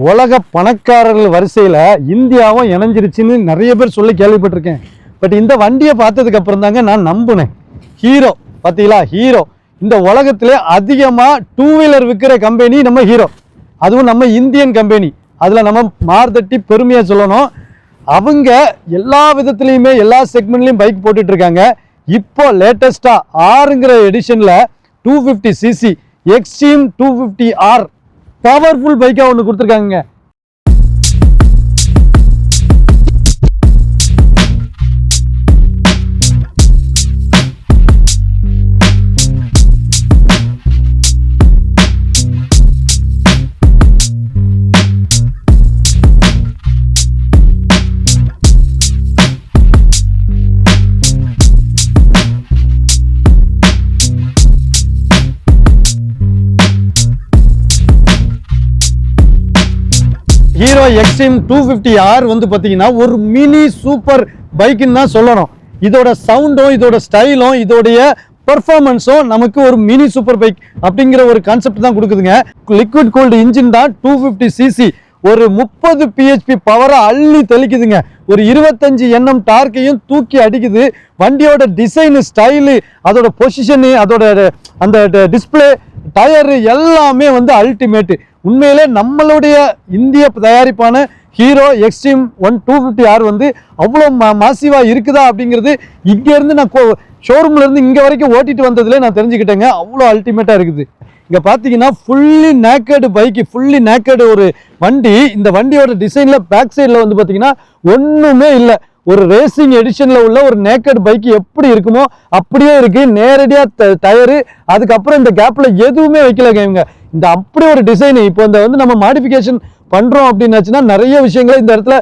உலக பணக்காரர்கள் வரிசையில் இந்தியாவும் இணைஞ்சிருச்சுன்னு நிறைய பேர் சொல்லி கேள்விப்பட்டிருக்கேன். பட் இந்த வண்டியை பார்த்ததுக்கு அப்புறம் தாங்க நான் நம்பினேன். ஹீரோ பார்த்தீங்களா, ஹீரோ இந்த உலகத்திலே அதிகமாக டூ வீலர் விற்கிற கம்பெனி நம்ம ஹீரோ. அதுவும் நம்ம இந்தியன் கம்பெனி. அதில் நம்ம மார்தட்டி பெருமையாக சொல்லணும். அவங்க எல்லா விதத்துலையுமே எல்லா செக்மெண்ட்லையும் பைக் போட்டுட்டு இருக்காங்க. இப்போ லேட்டஸ்டாக 6ங்கிற எடிஷனில் 250cc எக்ஸ்ட்ரீம் 250R பவர்ஃபுல் பைக்காக ஒன்று கொடுத்துருக்காங்க. ஹீரோ எக்ஸ்ட்ரீம் 250R வந்து பார்த்தீங்கன்னா ஒரு மினி சூப்பர் பைக்குன்னு தான் சொல்லணும். இதோட சவுண்டும் இதோட ஸ்டைலும் இதோடைய பெர்ஃபார்மன்ஸும் நமக்கு ஒரு மினி சூப்பர் பைக் அப்படிங்கிற ஒரு கான்செப்ட் தான் கொடுக்குதுங்க. லிக்விட் கூல்டு இன்ஜின் தான் 250cc, ஒரு 30 PHP பவரை அள்ளி தெளிக்குதுங்க. ஒரு 25 Nm டார்க்கையும் தூக்கி அடிக்குது. வண்டியோட டிசைனு, ஸ்டைலு, அதோட பொசிஷனு, அதோட அந்த டிஸ்பிளே, டயரு எல்லாமே வந்து அல்டிமேட்டு. உண்மையிலே நம்மளுடைய இந்திய தயாரிப்பான ஹீரோ எக்ஸ்ட்ரீம் 250R வந்து அவ்வளோ மாசிவாக இருக்குதா அப்படிங்கிறது இங்கேருந்து நான் ஷோரூம்லேருந்து இங்கே வரைக்கும் ஓட்டிட்டு வந்ததுலேயே நான் தெரிஞ்சுக்கிட்டேங்க. அவ்வளோ அல்டிமேட்டாக இருக்குது. இங்கே பார்த்தீங்கன்னா fully naked bike, fully naked ஒரு வண்டி. இந்த வண்டியோட டிசைனில் பேக் சைடில் வந்து பார்த்தீங்கன்னா ஒன்றுமே இல்லை. ஒரு ரேசிங் எடிஷனில் உள்ள ஒரு நேக்கட் பைக் எப்படி இருக்குமோ அப்படியே இருக்கு. நேரடியாக டயரு, அதுக்கப்புறம் இந்த கேப்பில் எதுவுமே வைக்கலங்க இவங்க. இந்த அப்படி ஒரு டிசைன். இப்போ இந்த வந்து நம்ம மாடிஃபிகேஷன் பண்ணுறோம் அப்படின்னாச்சுன்னா நிறைய விஷயங்களை இந்த இடத்துல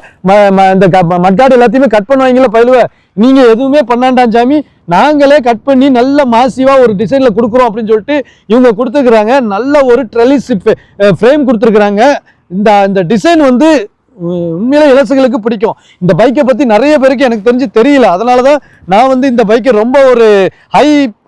இந்த மட்காடு எல்லாத்தையுமே கட் பண்ணுவாங்களே பயிலுவ. நீங்கள் எதுவுமே பண்ணாண்டாம் சாமி, நாங்களே கட் பண்ணி நல்ல மாசிவாக ஒரு டிசைனில் கொடுக்குறோம் அப்படின்னு சொல்லிட்டு இவங்க கொடுத்துருக்குறாங்க. நல்ல ஒரு ட்ரெலிஸ் ஃப்ரேம் கொடுத்துருக்குறாங்க. இந்த டிசைன் வந்து உண்மையிலே இலசுகளுக்கு பிடிக்கும். இந்த பைக்கை பற்றி நிறைய பேருக்கு எனக்கு தெரிஞ்சு தெரியல. அதனால தான் நான் வந்து இந்த பைக்கை ரொம்ப ஒரு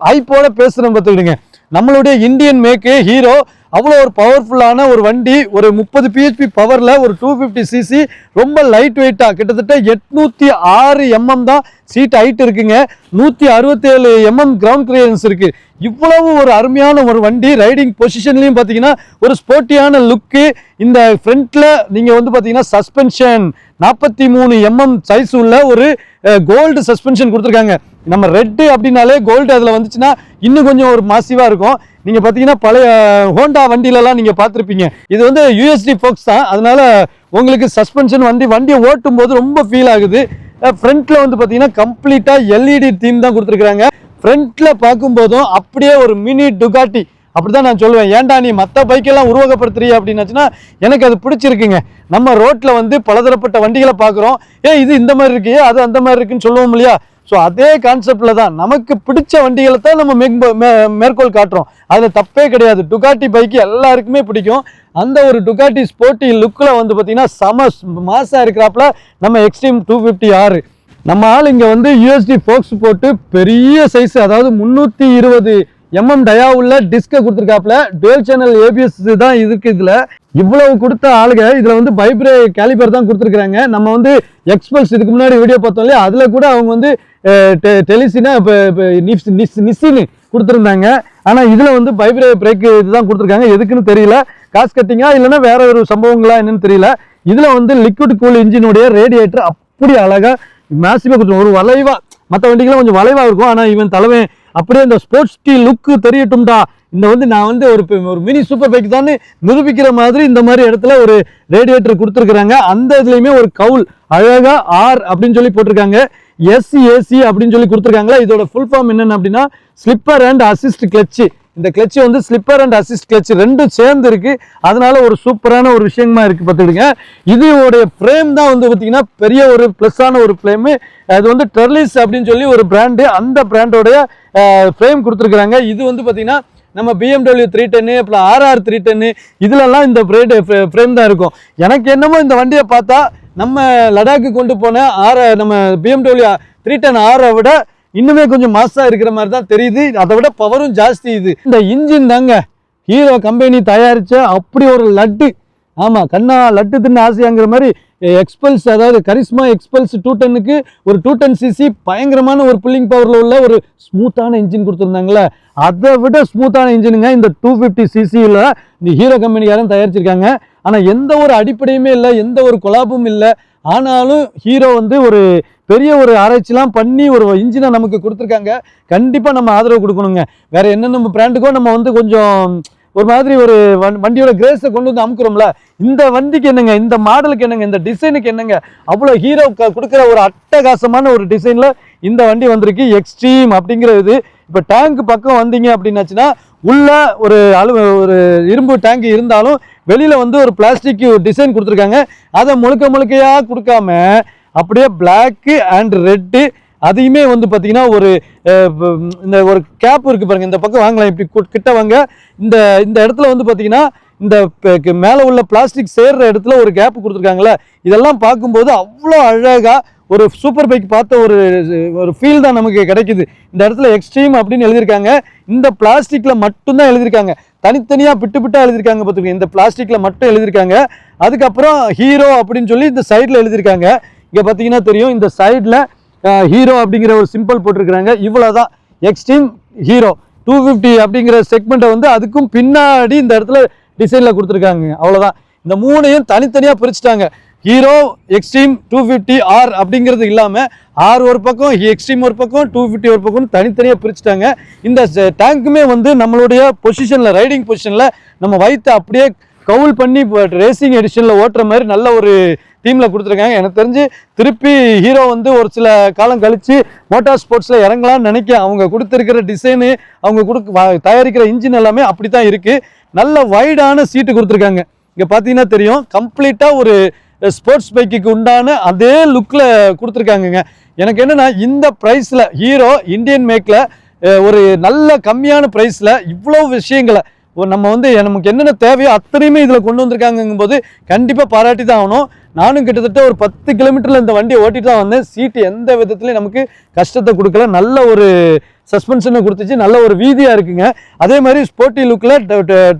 ஹைப்போட பேசுகிறேன். பார்த்துக்கிடுங்க, நம்மளுடைய இந்தியன் மேக்கு ஹீரோ அவ்வளோ ஒரு பவர்ஃபுல்லான ஒரு வண்டி. ஒரு 30 PHP பவரில் ஒரு 250cc, ரொம்ப லைட் வெயிட்டாக, கிட்டத்தட்ட 806 mm தான் சீட் ஹைட் இருக்குங்க. 167 mm கிரவுண்ட் கிளியரன்ஸ் இருக்குது. இவ்வளவு ஒரு அருமையான ஒரு வண்டி. ரைடிங் பொசிஷன்லையும் பார்த்தீங்கன்னா ஒரு ஸ்போர்ட்டியான லுக்கு. இந்த ஃப்ரண்ட்டில் நீங்கள் வந்து பார்த்தீங்கன்னா சஸ்பென்ஷன் 43 mm சைஸ் உள்ள ஒரு கோல்டு சஸ்பென்ஷன் கொடுத்துருக்காங்க. நம்ம ரெட்டு அப்படின்னாலே கோல்டு அதில் வந்துச்சுன்னா இன்னும் கொஞ்சம் ஒரு மாசிவாக இருக்கும். நீங்கள் பார்த்தீங்கன்னா பழைய ஹோண்டா வண்டியிலலாம் நீங்கள் பார்த்துருப்பீங்க. இது வந்து USD ஃபோக்ஸ் தான். அதனால உங்களுக்கு சஸ்பென்ஷன் வண்டியை ஓட்டும் போது ரொம்ப ஃபீல் ஆகுது. ஃப்ரண்ட்டில் வந்து பார்த்தீங்கன்னா கம்ப்ளீட்டாக LED தீம் தான் கொடுத்துருக்குறாங்க. ஃப்ரண்ட்டில் பார்க்கும்போதும் அப்படியே ஒரு மினி டுகாட்டி அப்படிதான் நான் சொல்லுவேன். ஏன்டா நீ மற்ற பைக்கெல்லாம் உருவகப்படுத்துறிய அப்படின்னாச்சுன்னா எனக்கு அது பிடிச்சிருக்குங்க. நம்ம ரோட்டில் வந்து பலதரப்பட்ட வண்டிகளை பார்க்குறோம். இது இந்த மாதிரி இருக்கு, அது அந்த மாதிரி இருக்குன்னு சொல்லுவோம் இல்லையா? ஸோ அதே கான்செப்டில் தான் நமக்கு பிடிச்ச வண்டிகளை தான் நம்ம மேற்கோள் காட்டுறோம். அதில் தப்பே கிடையாது. டுகாட்டி பைக்கு எல்லாருக்குமே பிடிக்கும். அந்த ஒரு டுகாட்டி ஸ்போர்ட்டி லுக்கில் வந்து பார்த்தீங்கன்னா செம மாசாக இருக்கிறாப்புல நம்ம எக்ஸ்ட்ரீம் 250R. நம்ம ஆள் இங்கே வந்து USD ஃபோக்ஸ் போட்டு பெரிய சைஸ், அதாவது 320 mm டயா உள்ள டிஸ்கை கொடுத்துருக்காப்புல. டுவெல் சேனல் ABS தான் இருக்கு. இதில் இவ்வளவு கொடுத்த ஆளுங்க இதில் வந்து பைப்ரே கேலிபர் தான் கொடுத்துருக்குறாங்க. நம்ம வந்து எக்ஸ்பல்ஸ் இதுக்கு முன்னாடி வீடியோ பார்த்தோம் இல்லையா, அதில் கூட அவங்க வந்து டெலிசினா நிஸ்ஸின்னு கொடுத்துருந்தாங்க. ஆனால் இதில் வந்து பைப்ரே பிரேக் இதுதான் கொடுத்துருக்காங்க. எதுக்குன்னு தெரியல, காசு கட்டிங்கா இல்லைன்னா வேற ஒரு சம்பவங்களா என்னன்னு தெரியல. இதில் வந்து லிக்விட் கூல் இன்ஜினுடைய ரேடியேட்டர் அப்படி அழகாக மேசிவாக கொடுத்துருவோம். ஒரு வளைவாக, மற்ற வண்டிக்கெல்லாம் கொஞ்சம் வளைவாக இருக்கும். ஆனால் இவன் தலைவன் அப்படியே இந்த ஸ்போர்ட்ஸ் லுக்கு தெரியட்டும்டா, இந்த வந்து நான் வந்து ஒரு மினி சூப்பர் பைக் தான் நிரூபிக்கிற மாதிரி இந்த மாதிரி இடத்துல ஒரு ரேடியேட்டர் கொடுத்துருக்குறாங்க. அந்த இதுலையுமே ஒரு கவுல் அழகா R அப்படின்னு சொல்லி போட்டிருக்காங்க. SAC அப்படின்னு சொல்லி கொடுத்துருக்காங்களா. இதோட ஃபுல் ஃபார்ம் என்னன்னு அப்படின்னா ஸ்லிப்பர் அண்ட் அசிஸ்ட் கிளச்சு. இந்த கிளச்சு வந்து ஸ்லிப்பர் அண்ட் அசிஸ்ட் கிளச் ரெண்டும் சேர்ந்து இருக்கு. அதனால ஒரு சூப்பரான ஒரு விஷயமா இருக்கு. பார்த்துக்கிடுங்க, இதோடைய ஃப்ரேம் தான் வந்து பார்த்தீங்கன்னா பெரிய ஒரு ப்ளஸ்ஸான ஒரு ஃப்ரேமு. அது வந்து டெர்லிஸ் அப்படின்னு சொல்லி ஒரு பிராண்டு, அந்த பிராண்டோடைய ஃப்ரேம் கொடுத்துருக்குறாங்க. இது வந்து பார்த்தீங்கன்னா நம்ம BMW 310 அப்புறம் RR 310 இதுலலாம் இந்த ஃப்ரேம் தான் இருக்கும். எனக்கு என்னமோ இந்த வண்டியை பார்த்தா நம்ம லடாக்கு கொண்டு போன நம்ம BMW 310R விட இன்னுமே கொஞ்சம் மாசா இருக்கிற மாதிரி தான் தெரியுது. அதை விட பவரும் ஜாஸ்தி. இது இந்த இன்ஜின் தாங்க ஹீரோ கம்பெனி தயாரிச்ச அப்படி ஒரு லட்டு. ஆமாம், கண்ணா லட்டு தின்னு ஆசையாங்கிற மாதிரி எக்ஸ்பல்ஸ், அதாவது கரிஸ்மா எக்ஸ்பல்ஸ் 210க்கு ஒரு 210cc பயங்கரமான ஒரு புல்லிங் பவரில் உள்ள ஒரு ஸ்மூத்தான இன்ஜின் கொடுத்துருந்தாங்களே, அதை விட ஸ்மூத்தான இன்ஜினுங்க இந்த 250cc இந்த ஹீரோ கம்பெனிக்காரன் தயாரிச்சிருக்காங்க. ஆனால் எந்த ஒரு அடிப்படையுமே இல்லை, எந்த ஒரு கொலாபும் இல்லை. ஆனாலும் ஹீரோ வந்து ஒரு பெரிய ஒரு ஆராய்ச்சிலாம் பண்ணி ஒரு இன்ஜினை நமக்கு கொடுத்துருக்காங்க. கண்டிப்பாக நம்ம ஆதரவு கொடுக்கணுங்க. வேற என்னென்ன பிராண்டுக்கோ நம்ம வந்து கொஞ்சம் ஒரு மாதிரி ஒரு வண்டியோட கிரேஸை கொண்டு வந்து அமுக்குறோம்ல, இந்த வண்டிக்கு என்னங்க, இந்த மாடலுக்கு என்னங்க, இந்த டிசைனுக்கு என்னங்க, அவ்வளோ ஹீரோ கொடுக்குற ஒரு அட்டகாசமான ஒரு டிசைனில் இந்த வண்டி வந்திருக்கு. எக்ஸ்ட்ரீம் அப்படிங்கிற இது. இப்போ டேங்க் பக்கம் வந்தீங்க அப்படின்னாச்சுன்னா உள்ள ஒரு ஒரு இரும்பு டேங்க் இருந்தாலும் வெளியில் வந்து ஒரு பிளாஸ்டிக் டிசைன் கொடுத்துருக்காங்க. அதை முழுக்கையாக கொடுக்காம அப்படியே பிளாக்கு அண்ட் ரெட்டு, அதையுமே வந்து பார்த்தீங்கன்னா ஒரு இந்த ஒரு கேப் இருக்குது பாருங்கள், இந்த பக்கம் வாங்கலாம், இப்படி கிட்ட வாங்க. இந்த இந்த இடத்துல வந்து பார்த்தீங்கன்னா இந்த மேலே உள்ள பிளாஸ்டிக் சேர்ற இடத்துல ஒரு கேப் கொடுத்துருக்காங்களே, இதெல்லாம் பார்க்கும்போது அவ்வளோ அழகாக ஒரு சூப்பர் பைக் பார்த்த ஒரு ஃபீல் தான் நமக்கு கிடைக்குது. இந்த இடத்துல எக்ஸ்ட்ரீம் அப்படின்னு எழுதியிருக்காங்க. இந்த பிளாஸ்டிக்கில் மட்டும்தான் எழுதியிருக்காங்க, தனித்தனியாக பிட்டாக எழுதியிருக்காங்க பார்த்துக்கோங்க. இந்த பிளாஸ்டிக்கில் மட்டும் எழுதியிருக்காங்க. அதுக்கப்புறம் ஹீரோ அப்படின்னு சொல்லி இந்த சைடில் எழுதியிருக்காங்க. இங்கே பார்த்தீங்கன்னா தெரியும், இந்த சைடில் ஹீரோ அப்படிங்கிற ஒரு சிம்பிள் போட்டிருக்கிறாங்க. இவ்வளோதான் எக்ஸ்ட்ரீம் ஹீரோ 250 அப்படிங்கிற செக்மெண்ட்டை வந்து அதுக்கும் பின்னாடி இந்த இடத்துல டிசைனில் கொடுத்துருக்காங்க. அவ்வளோதான். இந்த மூணையும் தனித்தனியாக பிரிச்சுட்டாங்க. ஹீரோ எக்ஸ்ட்ரீம் 250R அப்படிங்கிறது இல்லாமல் ஆர் ஒரு பக்கம், எக்ஸ்ட்ரீம் ஒரு பக்கம், 250 ஒரு பக்கம் தனித்தனியாக பிரிச்சுட்டாங்க. இந்த டேங்க்குமே வந்து நம்மளுடைய பொசிஷனில், ரைடிங் பொசிஷனில் நம்ம வைத்து அப்படியே கவுல் பண்ணி ரேசிங் எடிஷனில் ஓட்டுற மாதிரி நல்ல ஒரு டீமில் கொடுத்துருக்காங்க. எனக்கு தெரிஞ்சு திருப்பி ஹீரோ வந்து ஒரு சில காலம் கழித்து மோட்டார் ஸ்போர்ட்ஸில் இறங்கலாம்னு நினைக்கிறேன். அவங்க கொடுத்துருக்கிற டிசைனு, அவங்க தயாரிக்கிற இன்ஜின் எல்லாமே அப்படி தான் இருக்குது. நல்ல வைடான சீட்டு கொடுத்துருக்காங்க. இங்கே பார்த்தீங்கன்னா தெரியும், கம்ப்ளீட்டாக ஒரு ஸ்போர்ட்ஸ் பைக்குக்கு உண்டான அதே லுக்கில் கொடுத்துருக்காங்கங்க. எனக்கு என்னென்னா இந்த ப்ரைஸில் ஹீரோ இந்தியன் மேக்கில் ஒரு நல்ல கம்மியான ப்ரைஸில் இவ்வளோ விஷயங்களை நம்ம வந்து நமக்கு என்னென்ன தேவையோ அத்தனையுமே இதில் கொண்டு வந்திருக்காங்கும் போது கண்டிப்பாக பாராட்டி தான் ஆகணும். நானும் கிட்டத்தட்ட ஒரு 10 கிலோமீட்டரில் இந்த வண்டியை ஓட்டிட்டு தான் வந்தேன். சீட்டு எந்த விதத்துலையும் நமக்கு கஷ்டத்தை கொடுக்கல, நல்ல ஒரு சஸ்பென்ஷனை கொடுத்துச்சு, நல்ல ஒரு வீதியாக இருக்குங்க. அதே மாதிரி ஸ்போர்ட்டி லுக்கில்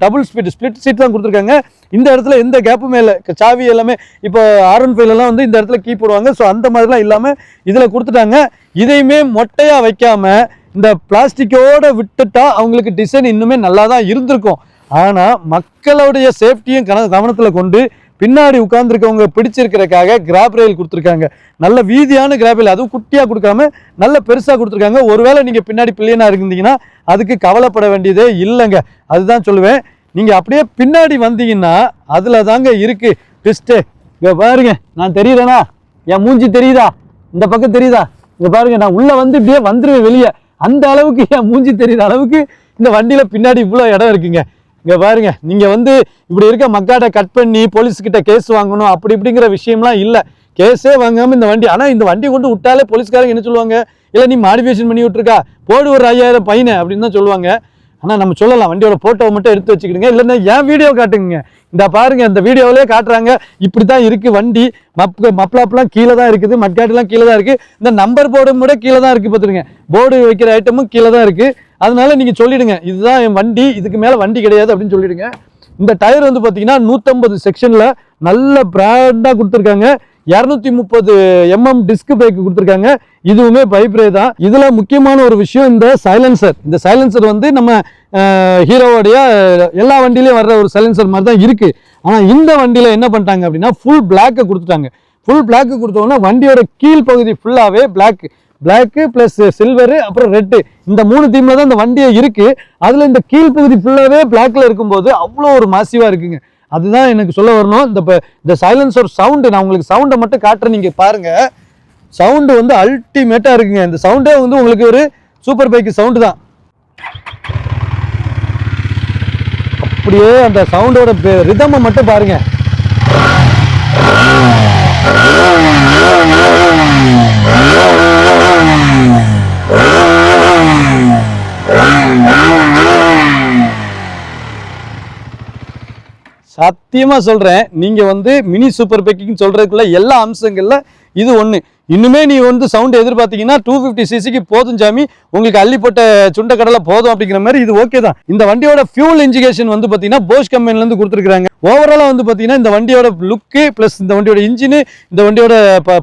டபுள் ஸ்பிளிட் சீட் தான் கொடுத்துருக்காங்க. இந்த இடத்துல எந்த கேப்புமே இல்லை, சாவி எல்லாமே இப்போ R15 வந்து இந்த இடத்துல கீ போடுவாங்க. ஸோ அந்த மாதிரிலாம் இல்லாமல் இதில் கொடுத்துட்டாங்க. இதையுமே மொட்டையாக வைக்காமல் இந்த பிளாஸ்டிக்கோடு விட்டுட்டா அவங்களுக்கு டிசைன் இன்னுமே நல்லா தான் இருந்திருக்கும். ஆனால் மக்களுடைய சேஃப்டியும் கவனத்தில் கொண்டு பின்னாடி உட்கார்ந்துருக்கவங்க பிடிச்சிருக்கிறதுக்காக கிராப் ரயில் கொடுத்துருக்காங்க. நல்ல வீதியான கிராப் ரயில், அதுவும் குட்டியாக கொடுக்காம நல்ல பெருசாக கொடுத்துருக்காங்க. ஒருவேளை நீங்கள் பின்னாடி பிள்ளைனா இருந்தீங்கன்னா அதுக்கு கவலைப்பட வேண்டியதே இல்லைங்க. அதுதான் சொல்லுவேன். நீங்கள் அப்படியே பின்னாடி வந்தீங்கன்னா அதில் தாங்க இருக்குது ட்விஸ்ட்டு. இங்கே பாருங்க, நான் தெரியுறேனா, என் மூஞ்சி தெரியுதா, இந்த பக்கம் தெரியுதா, இங்கே பாருங்க, நான் உள்ளே வந்து இப்படியே வந்துடுவேன் வெளியே, அந்த அளவுக்கு என் மூஞ்சி தெரியுற அளவுக்கு இந்த வண்டியில் பின்னாடி இவ்வளோ இடம் இருக்குங்க. இங்கே பாருங்க, நீங்கள் வந்து இப்படி இருக்க மக்காட்டை கட் பண்ணி போலீஸ்கிட்ட கேஸ் வாங்கணும் அப்படி இப்படிங்கிற விஷயம்லாம் இல்லை. கேஸே வாங்காமல் இந்த வண்டி, ஆனால் இந்த வண்டி கொண்டு விட்டாலே போலீஸ்காரங்க என்ன சொல்லுவாங்க, இல்லை நீ மாடிஃபிகேஷன் பண்ணி விட்டுருக்கா, போடு ஒரு 5000 பையனை அப்படின்னு தான் சொல்லுவாங்க. ஆனால் நம்ம சொல்லலாம், வண்டியோட ஃபோட்டோவை மட்டும் எடுத்து வச்சுக்கிடுங்க, இல்லைன்னா ஏன் வீடியோ காட்டுங்க. இந்த பாருங்க, இந்த வீடியோவிலே காட்டுறாங்க, இப்படி தான் இருக்குது வண்டி, மப்ளாப்லாம் கீழே தான் இருக்குது, மட்காட்டெலாம் கீழே தான் இருக்குது, இந்த நம்பர் போர்டும் கூட கீழே தான் இருக்குது பார்த்துருங்க, போர்டு வைக்கிற ஐட்டமும் கீழே தான் இருக்குது. அதனால நீங்கள் சொல்லிவிடுங்க, இதுதான் என் வண்டி, இதுக்கு மேலே வண்டி கிடையாது அப்படின்னு சொல்லிவிடுங்க. இந்த டயர் வந்து பார்த்தீங்கன்னா 150 செக்ஷனில் நல்ல பிராண்டாக கொடுத்துருக்காங்க. 230 mm டிஸ்க் பிரேக் கொடுத்துருக்காங்க. இதுவுமே பைப்ரே தான். இதுல முக்கியமான ஒரு விஷயம் இந்த சைலன்சர். இந்த சைலன்சர் வந்து நம்ம ஹீரோவோடைய எல்லா வண்டியிலையும் வர்ற ஒரு சைலன்சர் மாதிரி தான் இருக்கு. ஆனா இந்த வண்டியில என்ன பண்ணிட்டாங்க அப்படின்னா ஃபுல் பிளாக்கை கொடுத்துட்டாங்க. ஃபுல் பிளாக்கு கொடுத்தோன்னா வண்டியோட கீழ் பகுதி ஃபுல்லாவே பிளாக் பிளஸ் சில்வரு அப்புறம் ரெட்டு, இந்த 3 தீம்ல தான் இந்த வண்டியே இருக்கு. அதுல இந்த கீழ் பகுதி ஃபுல்லாவே பிளாக்ல இருக்கும்போது அவ்வளோ ஒரு மாசிவா இருக்குங்க. அதுதான் எனக்கு சொல்ல வரணும். இந்த சைலன்சர் சவுண்டு, நான் உங்களுக்கு சவுண்டை மட்டும் காட்டுறேன், நீங்க பாருங்க. சவுண்டு வந்து அல்டிமேட்டா இருக்குங்க. இந்த சவுண்டே வந்து உங்களுக்கு ஒரு சூப்பர் பைக் சவுண்டு தான். அப்படியே அந்த சவுண்டோட ரிதமை மட்டும் பாருங்க. சத்தியமா சொல்றேன், நீங்க வந்து மினி சூப்பர் பைக்குன்னு சொல்றதுக்குள்ள எல்லா அம்சங்கள்ல இது ஒண்ணு. இன்னுமே நீ வந்து சவுண்ட் எதிர்பார்த்தீங்கன்னா 250 சிசிக்கு போதும் சாமி, உங்களுக்கு அள்ளிப்பட்ட சுண்ட கடலை போதும் அப்படிங்கிற மாதிரி இது ஓகே தான். இந்த வண்டியோட ஃபியூல் இன்ஜிகேஷன் வந்து பார்த்தீங்கன்னா போஷ் கம்பெனிலேருந்து கொடுத்துருக்காங்க. ஓவராலாக வந்து பார்த்தீங்கன்னா இந்த வண்டியோட லுக்கு ப்ளஸ் இந்த வண்டியோட இன்ஜினு, இந்த வண்டியோட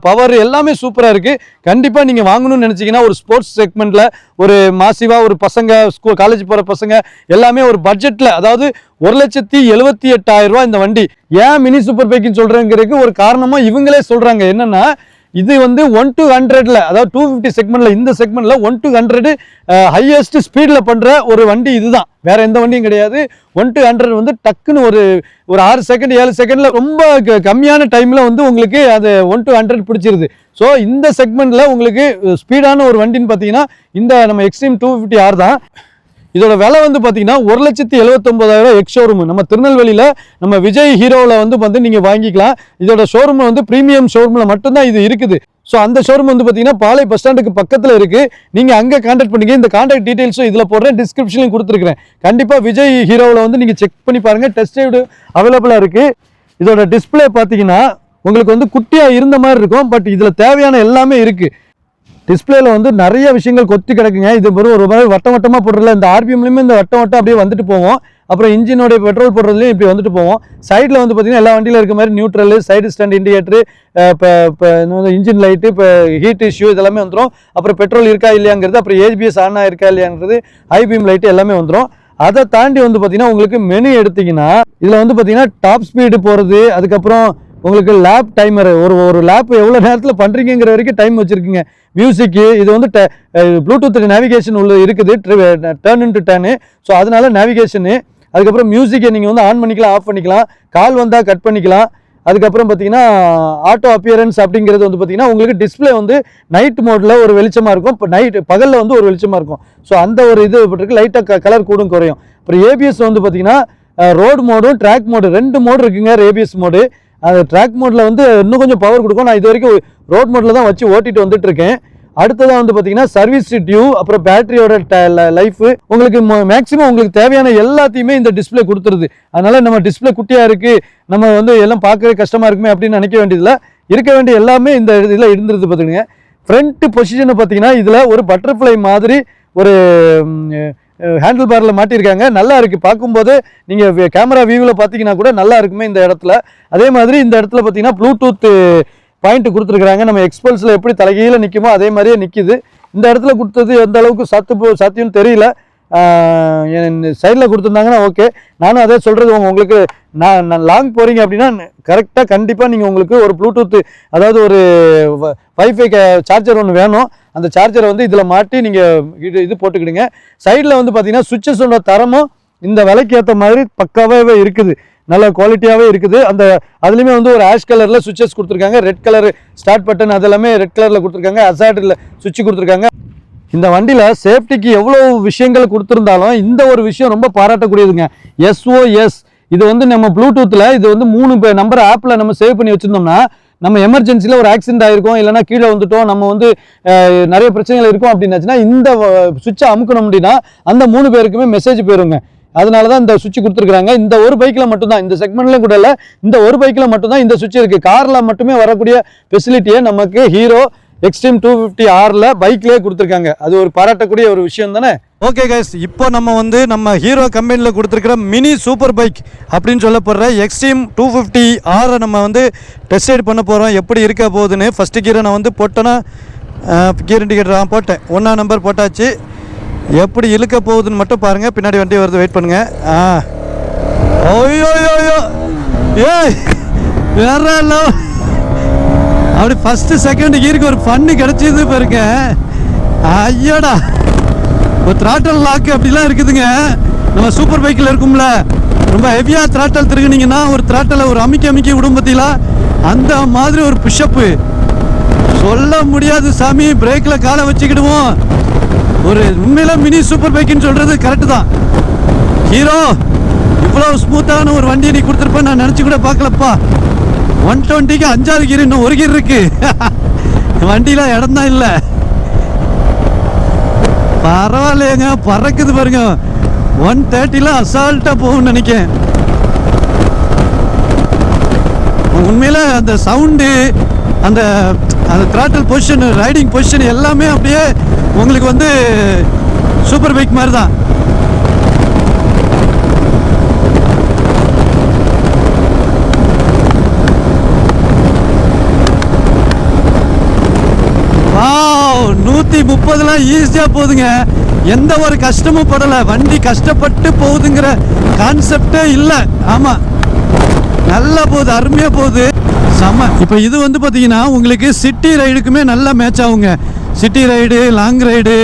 பவர் எல்லாமே சூப்பராக இருக்குது. கண்டிப்பாக நீங்கள் வாங்கணும்னு நினச்சிங்கன்னா ஒரு ஸ்போர்ட்ஸ் செக்மெண்ட்டில் ஒரு மாசிவாக ஒரு பசங்க காலேஜ் போகிற பசங்க எல்லாமே ஒரு பட்ஜெட்டில், அதாவது 1,78,000 இந்த வண்டி. ஏன் மினி சூப்பர் பைக்குன்னு சொல்கிறேங்கிறதுக்கு ஒரு காரணமாக இவங்களே சொல்கிறாங்க. என்னென்னா இது வந்து 1 to 100ல, அதாவது 250 செக்மெண்ட்ல, இந்த செக்மெண்ட்ல 1 to 100 ஹையஸ்ட் ஸ்பீடில் பண்ணுற ஒரு வண்டி இதுதான், வேற எந்த வண்டியும் கிடையாது. 1 to 100 வந்து டக்குன்னு ஒரு 6 செகண்ட் 7 செகண்ட்ல ரொம்ப கம்மியான டைம்ல வந்து உங்களுக்கு அது 1 to 100 பிடிச்சிருது. ஸோ இந்த செக்மெண்ட்ல உங்களுக்கு ஸ்பீடான ஒரு வண்டின்னு பார்த்தீங்கன்னா இந்த நம்ம எக்ஸ்ட்ரீம் 250R தான். இதோட விலை வந்து பார்த்தீங்கன்னா 1,79,000 எக்ஸ் ஷோரூம். நம்ம திருநெல்வேலியில் நம்ம விஜய் ஹீரோவில் வந்து நீங்கள் வாங்கிக்கலாம். இதோட ஷோரூம் வந்து ப்ரீமியம் ஷோரூமில் மட்டும்தான் இது இருக்குது. ஸோ அந்த ஷோரூம் வந்து பார்த்தீங்கன்னா பாளை பஸ் ஸ்டாண்டுக்கு பக்கத்தில் இருக்குது. நீங்கள் அங்கே கான்டாக்ட் பண்ணிங்க. இந்த கான்டாக்ட் டீட்டெயில்ஸும் இதில் போடுறேன், டிஸ்கிரிப்ஷன்லையும் கொடுத்துருக்கிறேன். கண்டிப்பாக விஜய் ஹீரோவில் வந்து நீங்கள் செக் பண்ணி பாருங்கள். டெஸ்ட் ரைடு அவைலபிளாக இருக்குது. இதோட டிஸ்பிளே பார்த்தீங்கன்னா உங்களுக்கு வந்து குட்டியாக இருந்த மாதிரி இருக்கும், பட் இதில் தேவையான எல்லாமே இருக்குது. டிஸ்பிளேல வந்து நிறைய விஷயங்கள் கொத்தி கிடக்குங்க. இது ஒரு மாதிரி வட்டம் வட்டமாக போடுறதுல இந்த ஆர்பிஎம்லையுமே இந்த வட்டம் அப்படியே வந்துட்டு போவோம். அப்புறம் இன்ஜினோடைய பெட்ரோல் போடுறதுலையும் இப்படி வந்துட்டு போவோம். சைடில் வந்து பார்த்தீங்கன்னா எல்லா வண்டியில் இருக்க மாதிரி நியூட்ரல், சைடு ஸ்டாண்ட் இண்டிகேட்டரு, இப்போ இன்ஜின் லைட்டு, இப்போ ஹீட் இஷ்யூ இதெல்லாமே வந்துடும். அப்புறம் பெட்ரோல் இருக்கா இல்லையாங்கிறது, அப்புறம் ஏபிஎஸ் ஆனா இருக்கா இல்லையாங்கிறது, ஹைபீம் லைட்டு எல்லாமே வந்துடும். அதை தாண்டி வந்து பார்த்தீங்கன்னா உங்களுக்கு மெனு எடுத்திங்கன்னா இதில் வந்து பார்த்தீங்கன்னா டாப் ஸ்பீடு போகிறது, அதுக்கப்புறம் உங்களுக்கு லேப் டைமர், ஒரு லேப் எவ்வளோ நேரத்தில் பண்ணுறீங்கிற வரைக்கும் டைம் வச்சுருக்குங்க. மியூசிக்கு இது வந்து ப்ளூடூத் நேவிகேஷன் உள்ள இருக்குது, டர்ன் இன்ட்டு டர்னு. ஸோ அதனால நேவிகேஷனு, அதுக்கப்புறம் மியூசிக்கை நீங்கள் வந்து ஆன் பண்ணிக்கலாம், ஆஃப் பண்ணிக்கலாம், கால் வந்தால் கட் பண்ணிக்கலாம். அதுக்கப்புறம் பார்த்தீங்கன்னா ஆட்டோ அப்பியரன்ஸ் அப்படிங்கிறது வந்து பார்த்தீங்கன்னா உங்களுக்கு டிஸ்பிளே வந்து நைட் மோடில் ஒரு வெளிச்சமாக இருக்கும், இப்போ பகலில் வந்து ஒரு வெளிச்சமாக இருக்கும். ஸோ அந்த ஒரு இது பட்டிருக்கு, லைட்டாக கலர் கூடும் குறையும். அப்புறம் ஏபிஎஸ் வந்து பார்த்தீங்கன்னா ரோடு மோடும் ட்ராக் மோடு 2 மோடு இருக்குங்க. ஏபிஎஸ் மோடு, அது ட்ராக் மோடில் வந்து இன்னும் கொஞ்சம் பவர் கொடுக்கும். நான் இது வரைக்கும் ரோட் மோடில் தான் வச்சு ஓட்டிட்டு வந்துட்டு இருக்கேன். அடுத்ததாக வந்து பார்த்தீங்கன்னா சர்வீஸ் டியூ, அப்புறம் பேட்டரியோட லைஃப், உங்களுக்கு மேக்ஸிமம் உங்களுக்கு தேவையான எல்லாத்தையுமே இந்த டிஸ்பிளே கொடுத்துருது. அதனால நம்ம டிஸ்பிளே குட்டியாக இருக்குது, நம்ம வந்து எல்லாம் பார்க்கவே கஷ்டமாக இருக்குமே அப்படின்னு நினைக்க வேண்டியதில்லை. இருக்க வேண்டிய எல்லாமே இந்த இதில் இருந்துருது. பார்த்துக்கங்க, ஃப்ரண்ட் பொசிஷனை பார்த்தீங்கன்னா இதில் ஒரு பட்டர்ஃப்ளை மாதிரி ஒரு ஹேண்டில் பாரில் மாட்டியிருக்காங்க. நல்லா இருக்குது பார்க்கும்போது. நீங்கள் கேமரா வியூவில் பார்த்தீங்கன்னா கூட நல்லா இருக்குமே இந்த இடத்துல. அதே மாதிரி இந்த இடத்துல பார்த்தீங்கன்னா ப்ளூடூத் பாயிண்ட் கொடுத்துருக்குறாங்க. நம்ம எக்ஸ்பல்ஸில் எப்படி தலைகீழ நிற்குமோ அதே மாதிரியே நிற்கிது. இந்த இடத்துல கொடுத்தது எந்த அளவுக்கு சாத்தியம்னு தெரியல. சைடில் கொடுத்துருந்தாங்கன்னா ஓகே. நானும் அதே சொல்கிறது, உங்களுக்கு நான் லாங் போகிறீங்க அப்படின்னா கரெக்டாக கண்டிப்பாக நீங்கள் உங்களுக்கு ஒரு ப்ளூடூத், அதாவது ஒரு வைஃபை சார்ஜர் ஒன்று வேணும். அந்த சார்ஜரை வந்து இதில் மாட்டி நீங்கள் இது போட்டுக்கிடுங்க. சைடில் வந்து பார்த்தீங்கன்னா சுவிட்சஸோட தரமும் இந்த விலைக்கு ஏற்ற மாதிரி பக்காவே இருக்குது, நல்ல குவாலிட்டியாகவே இருக்குது. அந்த அதுலேயுமே வந்து ஒரு ஆஷ் கலரில் சுவிட்சஸ் கொடுத்துருக்காங்க, ரெட் கலர் ஸ்டார்ட் பட்டன் அதெல்லாமே ரெட் கலரில் கொடுத்துருக்காங்க, அசார்டில் சுவிட்ச் கொடுத்துருக்காங்க. இந்த வண்டியில் சேஃப்டிக்கு எவ்வளோ விஷயங்கள் கொடுத்துருந்தாலும் இந்த ஒரு விஷயம் ரொம்ப பாராட்டக்கூடியதுங்க. SOS இது வந்து நம்ம ப்ளூடூத்தில் இது வந்து 3 நம்பர் ஆப்பில் நம்ம சேவ் பண்ணி வச்சுருந்தோம்னா நம்ம எமர்ஜென்சியில் ஒரு ஆக்சிடென்ட் ஆகிருக்கும், இல்லைனா கீழே வந்துட்டோம், நம்ம வந்து நிறைய பிரச்சனைகள் இருக்கும் அப்படின்னாச்சுன்னா இந்த சுவிட்சை அமுக்கணும் அப்படின்னா அந்த 3 பேருக்குமே மெசேஜ் போயிருங்க. அதனால தான் இந்த சுவிட்ச் கொடுத்துருக்காங்க. இந்த ஒரு பைக்கில் மட்டும்தான், இந்த செக்மெண்ட்லேயும் கூட இல்லை, இந்த ஒரு பைக்கில் மட்டும்தான் இந்த சுவிட்ச் இருக்குது. காரில் மட்டுமே வரக்கூடிய ஃபெசிலிட்டியை நமக்கு ஹீரோ எக்ஸ்ட்ரீம் 250Rல பைக்லேயே கொடுத்துருக்காங்க. அது ஒரு பாராட்டக்கூடிய ஒரு விஷயம் தானே. ஓகே கைஸ், இப்போ நம்ம ஹீரோ கம்பெனியில் கொடுத்துருக்கிற மினி சூப்பர் பைக் அப்படின்னு சொல்லப்படுற எக்ஸ்ட்ரீம் 250R நம்ம வந்து டெஸ்ட் ரைட் பண்ண போகிறோம். எப்படி இருக்க போகுதுன்னு ஃபஸ்ட்டு கீரை நான் வந்து போட்டேன்னா கீர் இண்டிகேட்டர் போட்டேன், 1ஆம் நம்பர் போட்டாச்சு. எப்படி இழுக்க போகுதுன்னு மட்டும் பாருங்கள். பின்னாடி வண்டி வருது, வெயிட் பண்ணுங்கள். ஓய்யோயோயோ ஏய் வேற அப்படி ஃபஸ்ட்டு செகண்ட் கீருக்கு ஒரு ஃபன்னு கிடச்சிது பாருங்க. ஐயோடா, ஒரு த்ராட்டல் லாக்கு அப்படிலாம் இருக்குதுங்க. நம்ம சூப்பர் பைக்கில் இருக்கும்ல, ரொம்ப ஹெவியாக த்ராட்டல் திருகுனீங்கன்னா ஒரு த்ராட்டலை ஒரு அமுக்கி விடும் பார்த்தீங்களா, அந்த மாதிரி ஒரு புஷ்அப்பு சொல்ல முடியாது சாமி. பிரேக்கில் காலை வச்சுக்கிடுவோம். ஒரு உண்மையில மினி சூப்பர் பைக்குன்னு சொல்கிறது கரெக்டு தான். ஹீரோ இவ்வளோ ஸ்மூத்தான ஒரு வண்டியை நீ கொடுத்துருப்பேன் நான் நினச்சி கூட பார்க்கலப்பா. 120க்கு 5ஆவது கீர், இன்னும் ஒரு கீர் இருக்கு. வண்டியில இடம் தான் இல்லை. பரவாயில்லையங்க, பறக்குது பாருங்க. 130ல அசால்ட்டா போகும்னு நினைக்கிறேன். உண்மையில அந்த சவுண்டு, அந்த அந்த த்ராட்டில் பொசிஷன், ரைடிங் பொசிஷன் எல்லாமே அப்படியே உங்களுக்கு வந்து சூப்பர் பைக் மாதிரி தான். வாவ், 130லாம் ஈஸியாக போகுதுங்க. எந்த ஒரு கஷ்டமும் படலை. வண்டி கஷ்டப்பட்டு போகுதுங்கிற கான்செப்டே இல்லை. ஆமாம், நல்லா போகுது, அருமையாக போகுது, செம்ம. இப்போ இது வந்து பார்த்தீங்கன்னா உங்களுக்கு சிட்டி ரைடுக்குமே நல்லா மேட்ச் ஆகுங்க. சிட்டி ரைடு, லாங் ரைடு,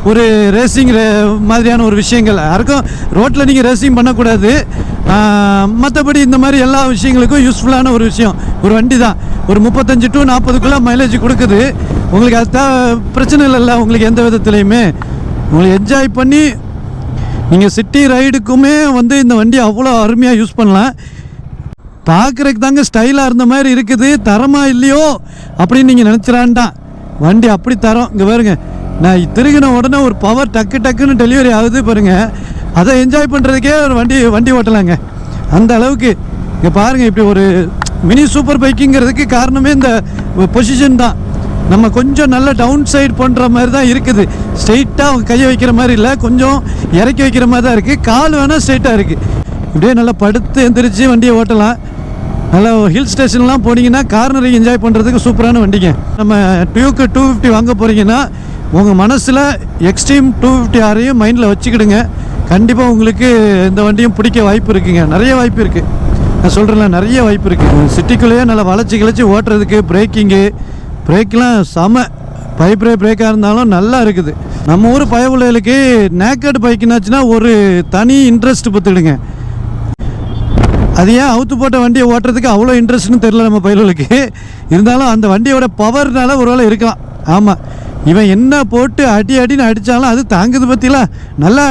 ஒரு ரேசிங் மாதிரியான ஒரு விஷயங்கள். யாருக்கும் ரோட்டில் நீங்கள் ரேசிங் பண்ணக்கூடாது. மற்றபடி இந்த மாதிரி எல்லா விஷயங்களுக்கும் யூஸ்ஃபுல்லான ஒரு விஷயம். ஒரு வண்டி தான் ஒரு 35 to 40 மைலேஜ் கொடுக்குது. உங்களுக்கு அதுதான் பிரச்சனை இல்லைல்ல. உங்களுக்கு எந்த விதத்துலையுமே உங்களுக்கு என்ஜாய் பண்ணி நீங்கள் சிட்டி ரைடுக்குமே வந்து இந்த வண்டி அவ்வளோ அருமையாக யூஸ் பண்ணலாம். பார்க்குறதுக்கு தாங்க ஸ்டைலாக இருந்த மாதிரி இருக்குது. தரமாக இல்லையோ அப்படின்னு நீங்கள் நினச்சிடான்டான். வண்டி அப்படி தரோம். இங்கே பாருங்க, நான் திருகின உடனே ஒரு பவர் டக்குன்னு டெலிவரி ஆகுது பாருங்கள். அதை என்ஜாய் பண்ணுறதுக்கே ஒரு வண்டி ஓட்டலாங்க அந்த அளவுக்கு. இங்கே பாருங்கள், இப்படி ஒரு மினி சூப்பர் பைக்குங்கிறதுக்கு காரணமே இந்த பொசிஷன் தான். நம்ம கொஞ்சம் நல்ல டவுன் சைடு பண்ணுற மாதிரி தான் இருக்குது. ஸ்ட்ரெயிட்டாக கையை வைக்கிற மாதிரி இல்லை, கொஞ்சம் இறக்கி வைக்கிற மாதிரி தான் இருக்குது. கால் வேணால் ஸ்ட்ரெயிட்டாக இருக்குது. இப்படியே நல்லா படுத்து எந்திரிச்சு வண்டியை ஓட்டலாம். நல்லா ஹில் ஸ்டேஷன்லாம் போனீங்கன்னா கார்னரிங் என்ஜாய் பண்ணுறதுக்கு சூப்பரான வண்டிங்க. நம்ம டியூக்கு 250 வாங்க போகிறீங்கன்னா உங்கள் மனசில் எக்ஸ்ட்ரீம் 250 ஆரையும் மைண்டில் வச்சுக்கிடுங்க. கண்டிப்பாக உங்களுக்கு இந்த வண்டியும் பிடிக்க வாய்ப்பு இருக்குங்க. நிறைய வாய்ப்பு இருக்குது. நான் சொல்கிறேன்ல, நிறைய வாய்ப்பு இருக்குது. சிட்டிக்குள்ளேயே நல்லா வளைச்சி ஓட்டுறதுக்கு பிரேக்கெலாம் செம பிரேக்காக இருந்தாலும் நல்லா இருக்குது. நம்ம ஊர் பயவுள்ளைகளுக்கு நேக்கட் பைக்குனாச்சுன்னா ஒரு தனி இன்ட்ரெஸ்ட் பத்துடுங்க. அது ஏன் அவுத்து போட்ட வண்டியை ஓட்டுறதுக்கு அவ்வளோ இன்ட்ரெஸ்ட்னு தெரில நம்ம பயலுக்கு. இருந்தாலும் அந்த வண்டியோட பவர்னால ஒரு வேளை இருக்கலாம். ஆமாம், இவன் என்ன போட்டு அடின்னு அடித்தாலும் அது தாங்குது பற்றிலாம். நல்லா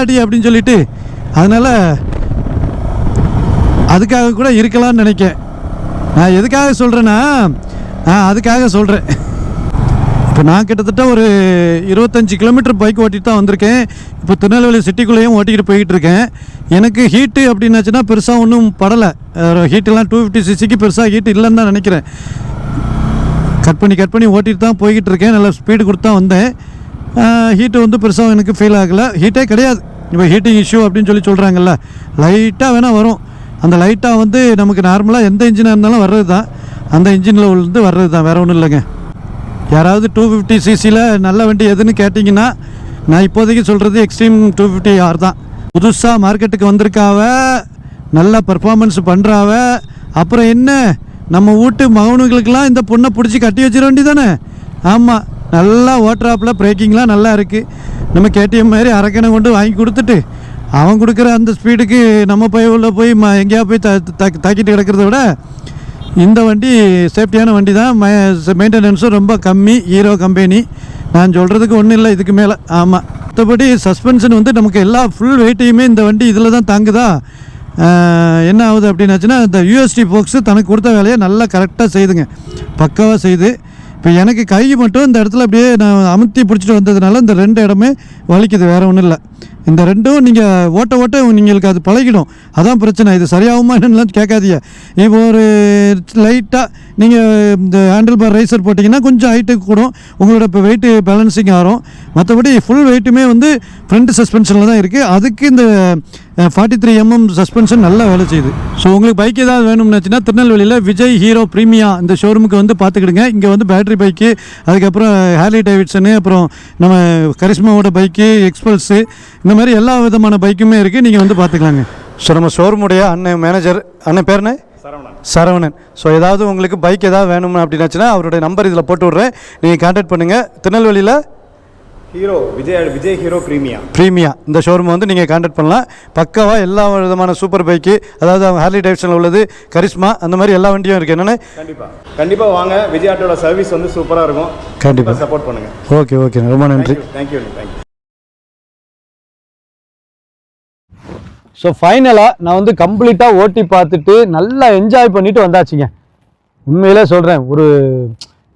அடி அப்படின்னு சொல்லிட்டு, அதனால் அதுக்காக கூட இருக்கலாம்னு நினைக்கிறேன். நான் எதுக்காக சொல்கிறேன்னா, அதுக்காக சொல்கிறேன். இப்போ நான் கிட்டத்தட்ட ஒரு 25 கிலோமீட்டர் பைக் ஓட்டிட்டு தான் வந்திருக்கேன். இப்போ திருநெல்வேலி சிட்டிக்குள்ளேயும் ஓட்டிக்கிட்டு போய்கிட்டு இருக்கேன். எனக்கு ஹீட்டு அப்படின்னாச்சுன்னா பெருசாக ஒன்றும் படலை. ஹீட்டெல்லாம் 250cc பெருசாக ஹீட்டு இல்லைன்னு தான் நினைக்கிறேன். கட் பண்ணி ஓட்டிகிட்டு தான் போய்கிட்டு இருக்கேன். நல்லா ஸ்பீடு கொடுத்து தான் வந்தேன். ஹீட்டு வந்து பெருசாக எனக்கு ஃபீல் ஆகலை. ஹீட்டே கிடையாது. இப்போ ஹீட்டிங் இஷ்யூ அப்படின்னு சொல்கிறாங்கல்ல, லைட்டாக வேணால் வரும். அந்த லைட்டாக வந்து நமக்கு நார்மலாக எந்த இன்ஜினாக இருந்தாலும் வர்றது தான். அந்த இன்ஜினில் இருந்து வர்றது தான், வேறு ஒன்றும் இல்லைங்க. யாராவது 250cc நல்ல வண்டி எதுன்னு கேட்டிங்கன்னா நான் இப்போதைக்கு சொல்கிறது எக்ஸ்ட்ரீம் 250R தான். புதுசாக மார்க்கெட்டுக்கு வந்திருக்காவ, நல்லா பர்ஃபார்மன்ஸ் பண்ணுறாவ. அப்புறம் என்ன, நம்ம வீட்டு மகனுங்களுக்கெல்லாம் இந்த பொண்ணை பிடிச்சி கட்டி வச்சிட வேண்டி தானே. ஆமாம், நல்லா ஓட்டுறாப்பில், பிரேக்கிங்லாம் நல்லா இருக்குது. நம்ம கேடிஎம் மாதிரி அரக்கனை கொண்டு வாங்கி கொடுத்துட்டு அவன் கொடுக்குற அந்த ஸ்பீடுக்கு நம்ம போய் எங்கேயா போய் தாக்கிட்டு கிடக்கிறத விட இந்த வண்டி சேஃப்டியான வண்டி தான். மெயின்டெனன்ஸும் ரொம்ப கம்மி. Hero company. நான் சொல்கிறதுக்கு ஒன்றும் இல்லை இதுக்கு மேலே. ஆமாம், மற்றபடி சஸ்பென்ஷன் வந்து நமக்கு எல்லா ஃபுல் வெயிட்டையுமே இந்த வண்டி இதில் தான் தாங்குதா. என்ன ஆகுது அப்படின்னாச்சுன்னா, இந்த யூஎஸ்டி போக்ஸு தனக்கு கொடுத்த வேலையை நல்லா கரெக்டாக செய்துங்க, பக்காவாக செய்து. இப்போ எனக்கு கை மட்டும் இந்த இடத்துல அப்படியே நான் அமுத்தி பிடிச்சிட்டு வந்ததுனால இந்த 2 இடமே வலிக்குது, வேறு ஒன்றும் இல்லை. இந்த ரெண்டும் நீங்கள் ஓட்ட உங்களுக்கு அது பழகிடும். அதான் பிரச்சனை. இது சரியாகுமா என்னென்னலாம் கேட்காதீங்க. இப்போ ஒரு லைட்டாக நீங்கள் இந்த ஹேண்டில் பார் ரைசர் போட்டிங்கன்னா கொஞ்சம் ஹைட்டுக்கு கூடும், உங்களோட இப்போ வெயிட்டு பேலன்சிங் ஆகும். மற்றபடி ஃபுல் வெயிட்டுமே வந்து ஃப்ரண்ட் சஸ்பென்ஷனில் தான் இருக்குது. அதுக்கு இந்த 43mm சஸ்பென்ஷன் நல்லா வேலை செய்யுது. ஸோ உங்களுக்கு பைக் ஏதாவது வேணும்னாச்சுன்னா திருநெல்வேலியில் விஜய் ஹீரோ ப்ரீமியா இந்த ஷோரூமுக்கு வந்து பார்த்துக்கிடுங்க. இங்கே வந்து பேட்டரி பைக்கு, அதுக்கப்புறம் ஹார்லி டேவிட்சனு, அப்புறம் நம்ம கரிஷ்மாவோட பைக்கு, எக்ஸ்பல்ஸு, இந்த மாதிரி எல்லா விதமான பைக்குமே இருக்குது. நீங்கள் வந்து பார்த்துக்கலாங்க. ஸோ நம்ம ஷோரூமுடைய அண்ணன் மேனேஜர், அண்ணன் பேருண்ணே சரவணன். ஸோ ஏதாவது உங்களுக்கு பைக் ஏதாவது வேணும்னு அப்படின்னாச்சுன்னா அவருடைய நம்பர் இதில் போட்டு விட்றேன், நீங்கள் கான்டாக்ட் பண்ணுங்கள். திருநெல்வேலியில் ஹீரோ விஜய் ஹீரோ ப்ரீமியா இந்த ஷோரூம் வந்து நீங்கள் கான்டாக்ட் பண்ணலாம். பக்காவாக எல்லா விதமான சூப்பர் பைக்கு, அதாவது ஹார்லி டேவிட்சனில் உள்ளது, கரிஷ்மா, அந்த மாதிரி எல்லா வண்டியும் இருக்குது. என்னென்ன கண்டிப்பாக வாங்க. விஜய் ஆட்டோட சர்வீஸ் வந்து சூப்பராக இருக்கும். கண்டிப்பாக சப்போர்ட் பண்ணுங்கள். ஓகே, ரொம்ப நன்றி. தேங்க்யூ. ஸோ ஃபைனலாக நான் வந்து கம்ப்ளீட்டாக ஓட்டி பார்த்துட்டு நல்லா என்ஜாய் பண்ணிட்டு வந்தாச்சுங்க. உண்மையிலே சொல்கிறேன்,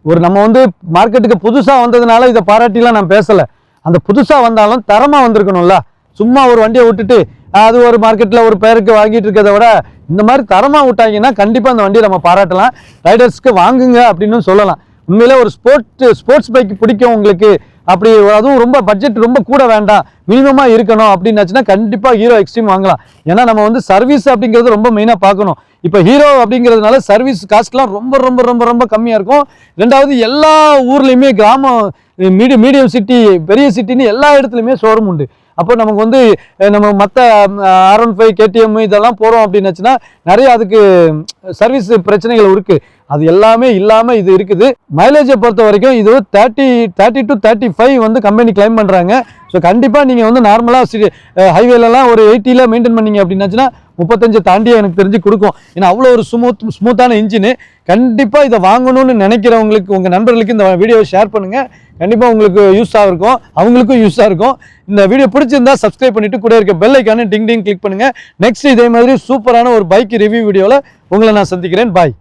ஒரு நம்ம வந்து மார்க்கெட்டுக்கு புதுசாக வந்ததுனால இதை பாராட்டிலாம் நான் பேசலை. அந்த புதுசாக வந்தாலும் தரமாக வந்திருக்கணும்ல. சும்மா ஒரு வண்டியை விட்டுட்டு அது ஒரு மார்க்கெட்டில் ஒரு பேருக்கு வாங்கிட்டு இருக்கிறத விட இந்த மாதிரி தரமாக விட்டாங்கன்னா கண்டிப்பாக அந்த வண்டியை நம்ம பாராட்டலாம். ரைடர்ஸ்க்கு வாங்குங்க அப்படின்னு சொல்லலாம். உண்மையிலே ஒரு ஸ்போர்ட்ஸ் பைக் பிடிக்கும் உங்களுக்கு, அப்படி அதுவும் ரொம்ப பட்ஜெட் ரொம்ப கூட வேண்டாம், மினிமமாக இருக்கணும் அப்படின்னாச்சுன்னா கண்டிப்பாக ஹீரோ எக்ஸ்ட்ரீம் வாங்கலாம். ஏன்னா நம்ம வந்து சர்வீஸ் அப்படிங்கிறது ரொம்ப மெயினாக பார்க்கணும். இப்போ ஹீரோ அப்படிங்கிறதுனால சர்வீஸ் காஸ்ட்லாம் ரொம்ப ரொம்ப ரொம்ப ரொம்ப கம்மியாக இருக்கும். ரெண்டாவது எல்லா ஊர்லேயுமே கிராமம், மீடியம் சிட்டி, பெரிய சிட்டின்னு எல்லா இடத்துலையுமே ஷோரூம் உண்டு. அப்போ நமக்கு வந்து நம்ம மற்ற R15 KTM இதெல்லாம் போகிறோம் அப்படின்னாச்சுன்னா நிறைய அதுக்கு சர்வீஸ் பிரச்சனைகள் இருக்குது. அது எல்லாமே இல்லாமல் இது இருக்குது. மைலேஜை பொறுத்த வரைக்கும் இது 30 to 35 வந்து கம்பெனி கிளைம் பண்ணுறாங்க. ஸோ கண்டிப்பாக நீங்கள் வந்து நார்மலாக ஹைவேலலாம் ஒரு 80ல் மெயின்டைன் பண்ணீங்க அப்படின்னாச்சுன்னா 35 தாண்டியே எனக்கு தெரிஞ்சு கொடுக்கும். ஏன்னா அவ்வளோ ஒரு ஸ்மூத்தான இன்ஜினு. கண்டிப்பாக இதை வாங்கணும்னு நினைக்கிறவங்களுக்கு, உங்கள் நண்பர்களுக்கு இந்த வீடியோவை ஷேர் பண்ணுங்கள். கண்டிப்பாக உங்களுக்கு யூஸாக இருக்கும், அவங்களுக்கும் யூஸாக இருக்கும். இந்த வீடியோ பிடிச்சிருந்தா சப்ஸ்கிரைப் பண்ணிவிட்டு கூட இருக்க பெல் ஐக்கானை டிங் கிளிக் பண்ணுங்கள். நெக்ஸ்ட் இதே மாதிரி சூப்பரான ஒரு பைக் ரிவ்யூ வீடியோவில் உங்களை நான் சந்திக்கிறேன். பாய்.